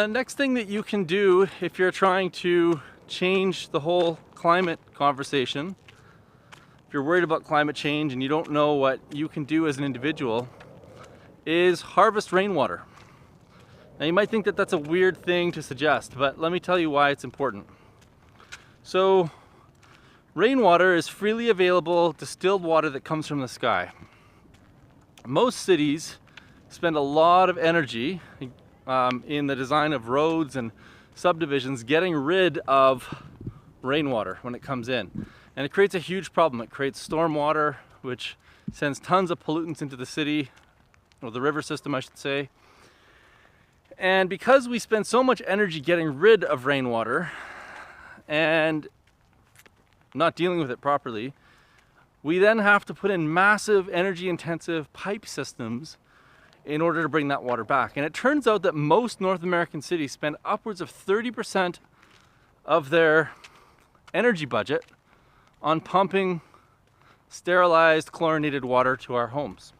next thing that you can do if you're trying to change the whole climate conversation, if you're worried about climate change and you don't know what you can do as an individual, is harvest rainwater. Now you might think that that's a weird thing to suggest, but let me tell you why it's important. So rainwater is freely available distilled water that comes from the sky. Most cities spend a lot of energy in the design of roads and subdivisions getting rid of rainwater when it comes in. And it creates a huge problem. It creates stormwater, which sends tons of pollutants into the city, or the river system, I should say. And because we spend so much energy getting rid of rainwater and not dealing with it properly, we then have to put in massive energy intensive pipe systems in order to bring that water back. And it turns out that most North American cities spend upwards of 30% of their energy budget on pumping sterilized, chlorinated water to our homes.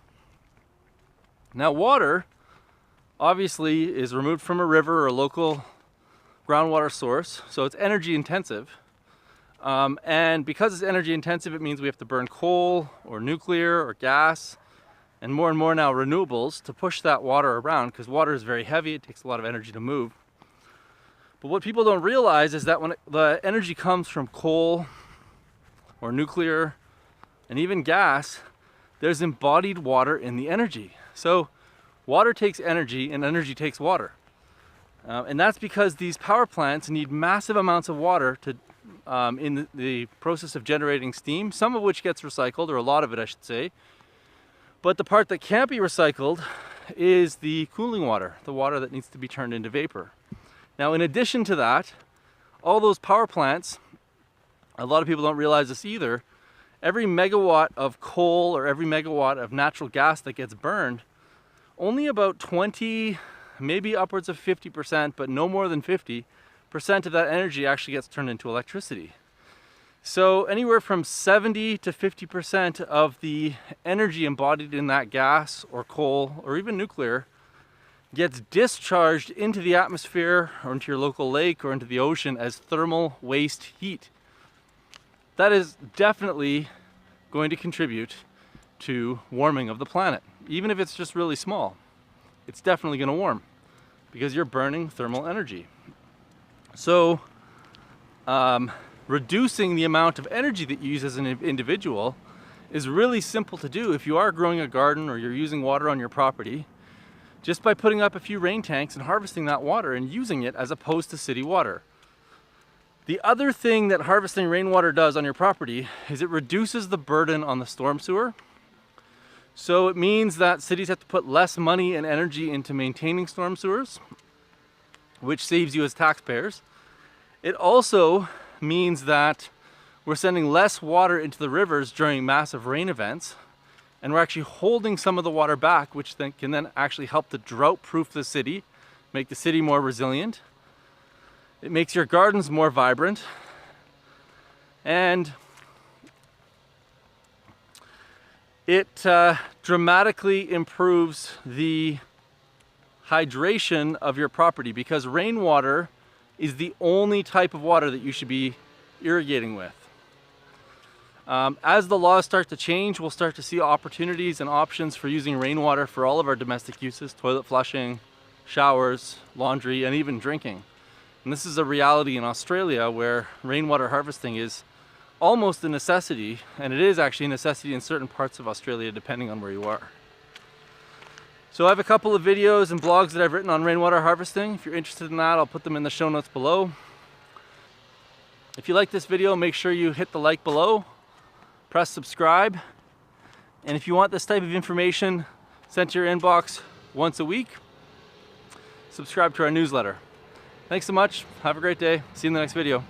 Now, water obviously is removed from a river or a local groundwater source, so it's energy intensive. And because it's energy intensive, it means we have to burn coal or nuclear or gas, and more now renewables to push that water around, because water is very heavy, it takes a lot of energy to move. But what people don't realize is that when the energy comes from coal or nuclear and even gas, there's embodied water in the energy. So water takes energy and energy takes water. And that's because these power plants need massive amounts of water to in the process of generating steam, some of which gets recycled, or a lot of it I should say. But the part that can't be recycled is the cooling water, the water that needs to be turned into vapor. Now, in addition to that, all those power plants, a lot of people don't realize this either, every megawatt of coal or every megawatt of natural gas that gets burned, only about 20, maybe upwards of 50%, but no more than 50% of that energy actually gets turned into electricity. So anywhere from 70 to 50% of the energy embodied in that gas or coal or even nuclear gets discharged into the atmosphere or into your local lake or into the ocean as thermal waste heat. That is definitely going to contribute to warming of the planet. Even if it's just really small, it's definitely going to warm because you're burning thermal energy. So reducing the amount of energy that you use as an individual is really simple to do if you are growing a garden or you're using water on your property, just by putting up a few rain tanks and harvesting that water and using it as opposed to city water. The other thing that harvesting rainwater does on your property is it reduces the burden on the storm sewer. So it means that cities have to put less money and energy into maintaining storm sewers, which saves you as taxpayers. It also means that we're sending less water into the rivers during massive rain events, and we're actually holding some of the water back, which then can actually help to drought-proof the city, make the city more resilient. It makes your gardens more vibrant, and it dramatically improves the hydration of your property, because rainwater is the only type of water that you should be irrigating with. As the laws start to change, we'll start to see opportunities and options for using rainwater for all of our domestic uses, toilet flushing, showers, laundry, and even drinking. And this is a reality in Australia where rainwater harvesting is almost a necessity, and it is actually a necessity in certain parts of Australia depending on where you are. So I have a couple of videos and blogs that I've written on rainwater harvesting. If you're interested in that, I'll put them in the show notes below. If you like this video, make sure you hit the like below, press subscribe, and if you want this type of information sent to your inbox once a week, subscribe to our newsletter. Thanks so much. Have a great day. See you in the next video.